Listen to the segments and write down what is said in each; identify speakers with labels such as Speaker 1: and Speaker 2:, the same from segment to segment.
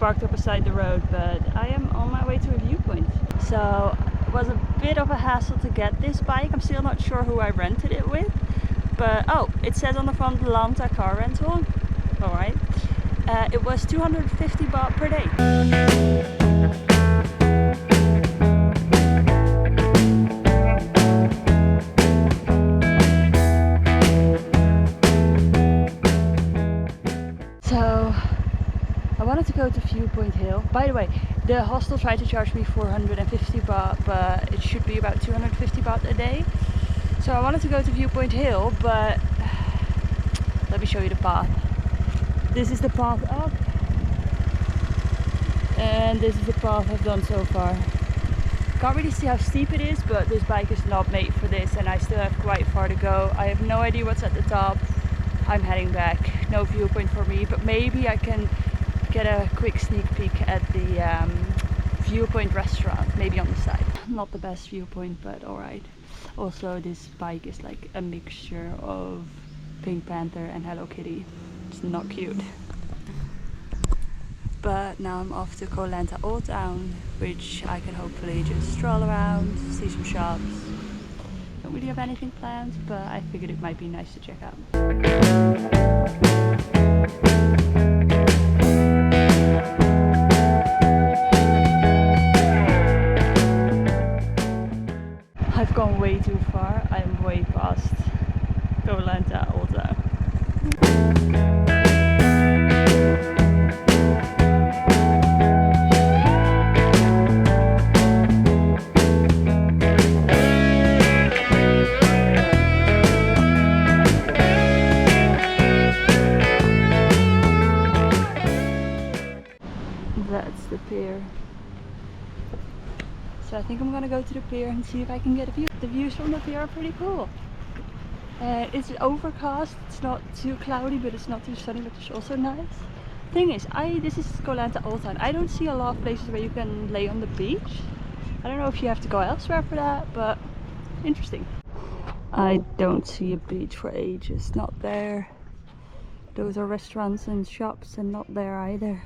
Speaker 1: parked up beside the road, but I am on my way to a viewpoint. So it was a bit of a hassle to get this bike. I'm still not sure who I rented it with, but oh, it says on the front Lanta car rental. Alright. It was 250 baht per day. So I wanted to go to Viewpoint Hill. By the way, the hostel tried to charge me 450 baht, but it should be about 250 baht a day. So I wanted to go to Viewpoint Hill, but let me show you the path. This is the path up, and this is the path I've done so far. Can't really see how steep it is, but this bike is not made for this, and I still have quite far to go. I have no idea what's at the top. I'm heading back. No viewpoint for me, but maybe I can get a quick sneak peek at the viewpoint restaurant, maybe on the side. Not the best viewpoint, but alright. Also, this bike is like a mixture of Pink Panther and Hello Kitty. It's not cute. But now I'm off to Koh Lanta Old Town, which I can hopefully just stroll around, see some shops. Don't really have anything planned, but I figured it might be nice to check out. I've gone way too far. I'm way past Koh Lanta Old Town. That's the pier. So I think I'm gonna go to the pier and see if I can get a view. The views from the pier are pretty cool. It's overcast, it's not too cloudy, but it's not too sunny, which is also nice. Thing is, this is Koh Lanta Old Town. I don't see a lot of places where you can lay on the beach. I don't know if you have to go elsewhere for that, but interesting. I don't see a beach for ages, not there. Those are restaurants and shops, and not there either.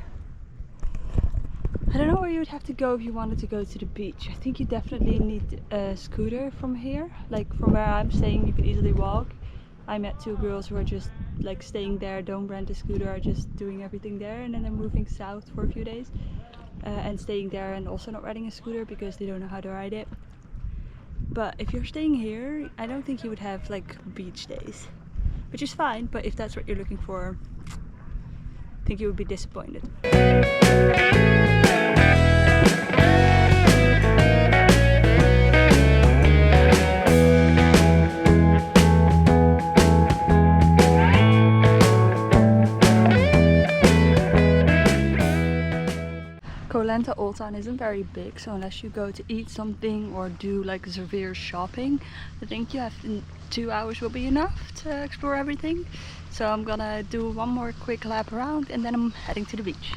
Speaker 1: I don't know where you would have to go if you wanted to go to the beach. I think you definitely need a scooter from here. Like from where I'm staying, you could easily walk. I met two girls who are just like staying there, don't rent a scooter, are just doing everything there, and then they're moving south for a few days and staying there and also not riding a scooter because they don't know how to ride it. But if you're staying here, I don't think you would have like beach days, which is fine, but if that's what you're looking for, I think you would be disappointed. Koh Lanta Old Town isn't very big, so unless you go to eat something or do like severe shopping, I think you have 2 hours will be enough to explore everything. So I'm gonna do one more quick lap around and then I'm heading to the beach.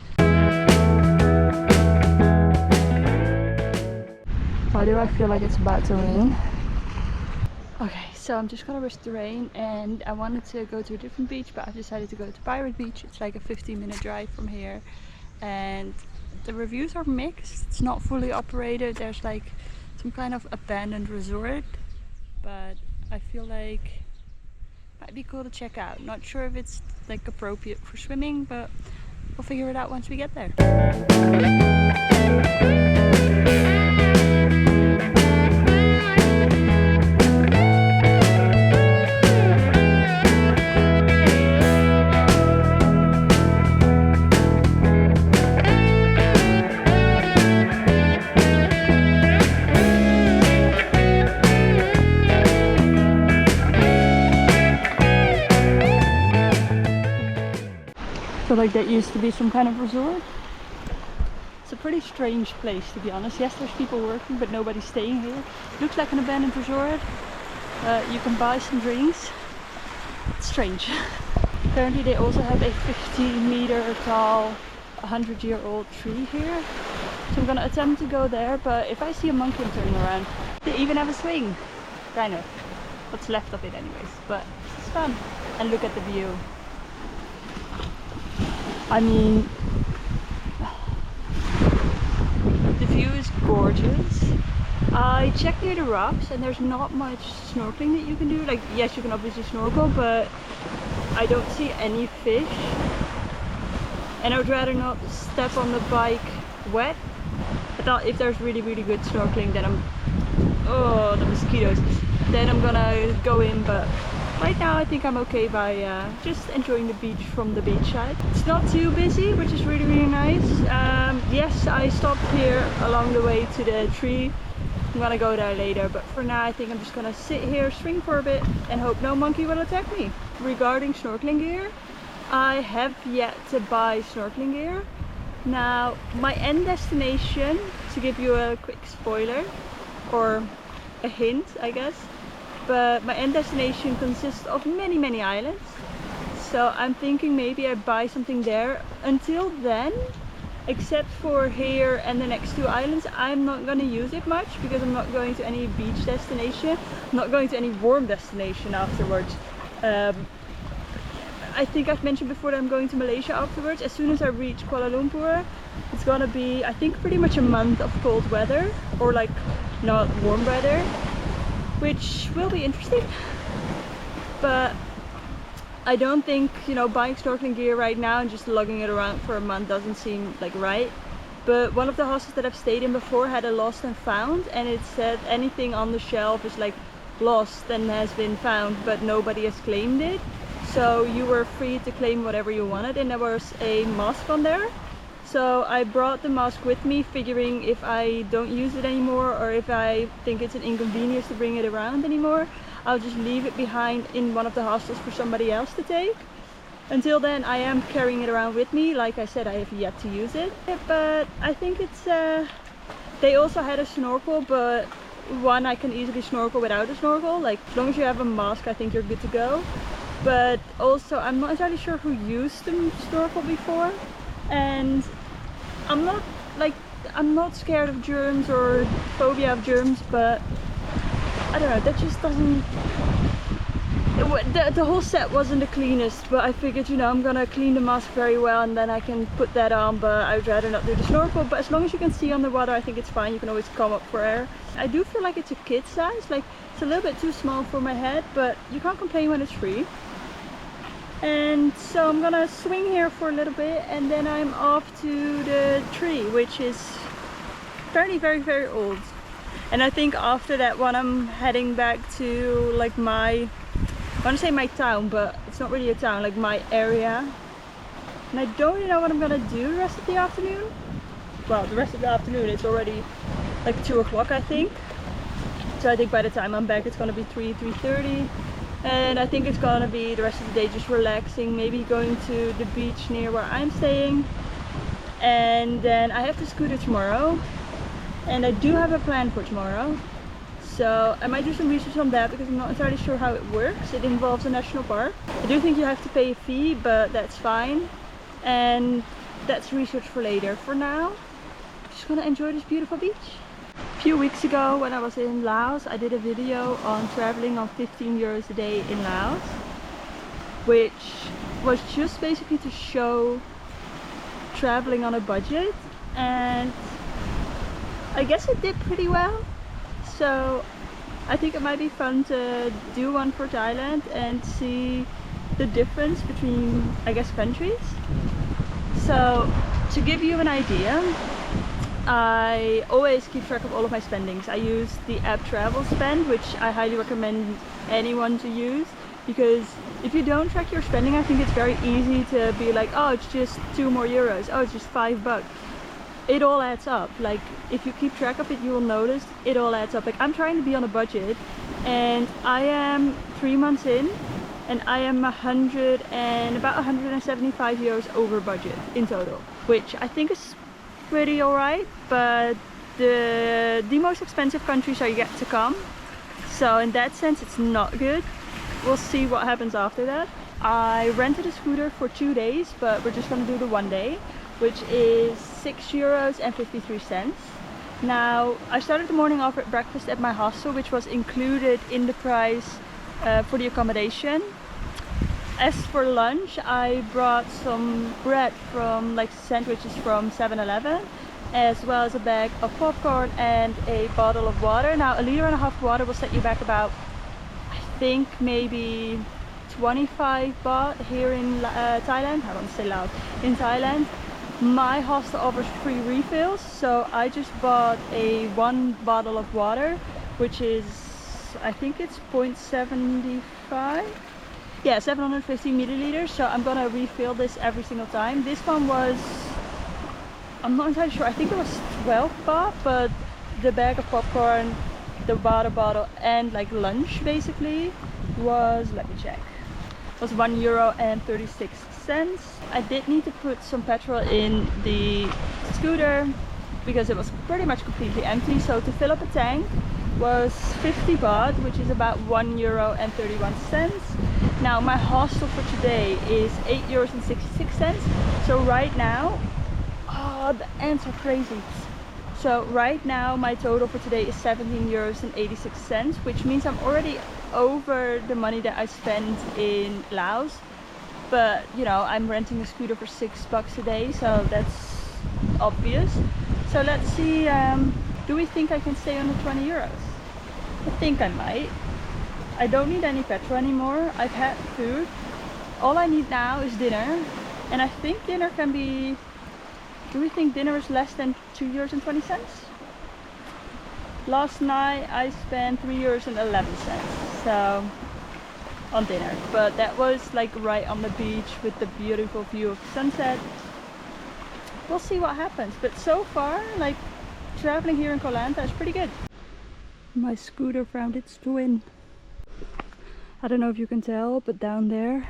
Speaker 1: Why do I feel like it's about to rain? Okay, so I'm just gonna risk the rain, and I wanted to go to a different beach, but I decided to go to Pirate Beach. It's like a 15-minute drive from here, and the reviews are mixed. It's not fully operated. There's like some kind of abandoned resort, but I feel like it might be cool to check out. Not sure if it's like appropriate for swimming, but we'll figure it out once we get there. So like that used to be some kind of resort. It's a pretty strange place, to be honest. Yes, there's people working, but nobody's staying here. Looks like an abandoned resort. You can buy some drinks. It's strange. Apparently they also have a 50-meter tall, 100-year-old tree here. So I'm gonna attempt to go there, but if I see a monkey, I'm turning around. They even have a swing. Kind of. What's left of it anyways, but it's fun. And look at the view. I mean, view is gorgeous. I checked near the rocks and there's not much snorkeling that you can do. Like, yes, you can obviously snorkel, but I don't see any fish. And I would rather not step on the bike wet. I thought if there's really good snorkeling, then oh, the mosquitoes, then I'm gonna go in, but right now I think I'm okay by just enjoying the beach from the beach side. It's not too busy, which is really nice. Yes, I stopped here along the way to the tree. I'm gonna go there later, but for now I think I'm just gonna sit here, swing for a bit, and hope no monkey will attack me. Regarding snorkeling gear, I have yet to buy snorkeling gear. Now, my end destination, to give you a quick spoiler, or a hint I guess, but my end destination consists of many islands. So I'm thinking maybe I buy something there. Until then, except for here and the next 2 islands, I'm not going to use it much because I'm not going to any beach destination. I'm not going to any warm destination afterwards. I think I've mentioned before that I'm going to Malaysia afterwards. As soon as I reach Kuala Lumpur, it's gonna be, I think, pretty much a month of cold weather, or like not warm weather, which will be interesting. But I don't think, you know, buying snorkeling gear right now and just lugging it around for a month doesn't seem like right. But one of the hostels that I've stayed in before had a lost and found, and it said anything on the shelf is like lost and has been found, but nobody has claimed it. So you were free to claim whatever you wanted, and there was a mask on there. So I brought the mask with me, figuring if I don't use it anymore, or if I think it's an inconvenience to bring it around anymore, I'll just leave it behind in one of the hostels for somebody else to take. Until then, I am carrying it around with me. Like I said, I have yet to use it. But I think it's... they also had a snorkel, but one, I can easily snorkel without a snorkel. Like, as long as you have a mask, I think you're good to go. But also, I'm not entirely sure who used the snorkel before, and I'm not scared of germs or phobia of germs, but I don't know, that just doesn't, the whole set wasn't the cleanest. But I figured, you know, I'm gonna clean the mask very well and then I can put that on, but I would rather not do the snorkel. But as long as you can see underwater, I think it's fine. You can always come up for air. I do feel like it's a kid size, like it's a little bit too small for my head, but you can't complain when it's free. And so I'm gonna swing here for a little bit, and then I'm off to the tree, which is very old. And I think after that one I'm heading back to like my, I want to say my town, but it's not really a town, like my area. And I don't really know what I'm gonna do the rest of the afternoon. Well, the rest of the afternoon, it's already like 2 o'clock I think. So I think by the time I'm back it's gonna be 3:30. And I think it's gonna be the rest of the day just relaxing, maybe going to the beach near where I'm staying. And then I have the scooter tomorrow, and I do have a plan for tomorrow. So I might do some research on that because I'm not entirely sure how it works. It involves a national park. I do think you have to pay a fee, but that's fine. And that's research for later. For now, I'm just gonna enjoy this beautiful beach. A few weeks ago when I was in Laos, I did a video on traveling on 15 euros a day in Laos, which was just basically to show traveling on a budget, and I guess it did pretty well. So I think it might be fun to do one for Thailand and see the difference between, I guess, countries. So to give you an idea, I always keep track of all of my spendings. I use the app Travel Spend, which I highly recommend anyone to use, because if you don't track your spending, I think it's very easy to be like, oh, it's just 2 more euros, oh, it's just $5. It all adds up. Like, if you keep track of it, you will notice it all adds up. Like, I'm trying to be on a budget, and I am 3 months in, and I am about 175 euros over budget in total, which I think is pretty alright. But the most expensive countries are yet to come, so in that sense it's not good. We'll see what happens after that. I rented a scooter for 2 days, but we're just gonna do the 1 day, which is 6 euros and 53 cents. Now, I started the morning off at breakfast at my hostel, which was included in the price for the accommodation. As for lunch, I brought some bread from, like, sandwiches from 7-Eleven, as well as a bag of popcorn and a bottle of water. Now, 1.5 liters water will set you back about, I think, maybe 25 baht here in Thailand. I want to say Laos. In Thailand, my hostel offers free refills, so I just bought one bottle of water, which is, I think it's 0.75. Yeah, 750 milliliters. So I'm gonna refill this every single time. This one was, I'm not entirely sure, I think it was 12 baht, but the bag of popcorn, the water bottle, and like lunch basically was, let me check, was €1.36. I did need to put some petrol in the scooter because it was pretty much completely empty. So to fill up a tank was 50 baht, which is about €1.31. Now my hostel for today is €8.66. So right now, oh, the ants are crazy. So right now my total for today is €17.86, which means I'm already over the money that I spent in Laos. But you know, I'm renting a scooter for $6 a day, so that's obvious. So let's see, do we think I can stay on the €20? I think I might. I don't need any petrol anymore. I've had food. All I need now is dinner, and I think dinner can be, do we think dinner is less than €2.20? Last night I spent €3.11, so on dinner, but that was like right on the beach with the beautiful view of the sunset. We'll see what happens, but so far, like, traveling here in Koh Lanta is pretty good. My scooter found its twin. I don't know if you can tell, but down there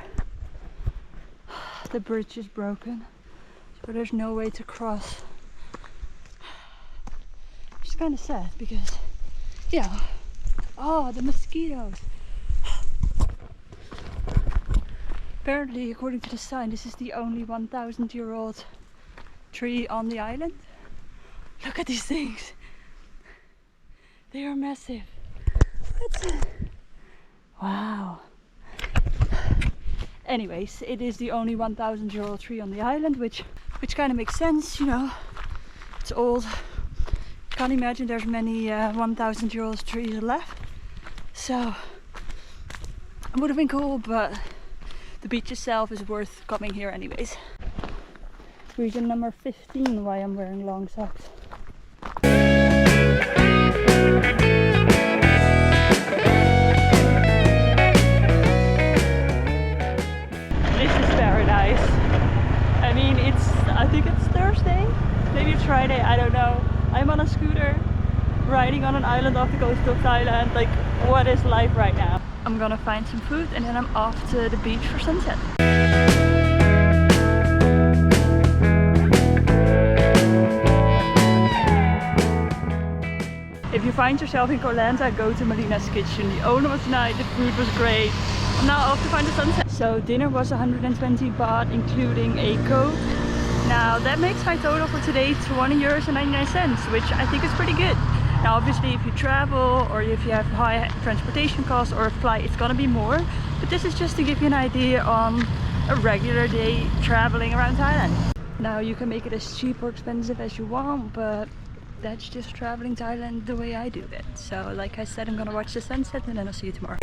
Speaker 1: the bridge is broken, so there's no way to cross. Which is kind of sad because, yeah, oh, the mosquitoes. Apparently, according to the sign, this is the only 1,000-year-old tree on the island. Look at these things. They are massive. Wow. Anyways, it is the only 1,000-year-old tree on the island, which kind of makes sense, you know. It's old. Can't imagine there's many 1,000-year-old trees left. So it would have been cool, but the beach itself is worth coming here anyways. Reason number 15 why I'm wearing long socks. This is paradise. I mean, I think it's Thursday, maybe it's Friday, I don't know. I'm on a scooter riding on an island off the coast of Thailand. Like, what is life right now? I'm gonna find some food and then I'm off to the beach for sunset. If you find yourself in Koh Lanta, go to Melina's Kitchen. The owner was nice, the food was great. I'm now off to find the sunset. So dinner was 120 baht, including a Coke. Now that makes my total for today €20.99, which I think is pretty good. Now obviously if you travel or if you have high transportation costs or a flight, it's gonna be more. But this is just to give you an idea on a regular day traveling around Thailand. Now you can make it as cheap or expensive as you want, but that's just traveling Thailand the way I do it. So like I said, I'm gonna watch the sunset and then I'll see you tomorrow.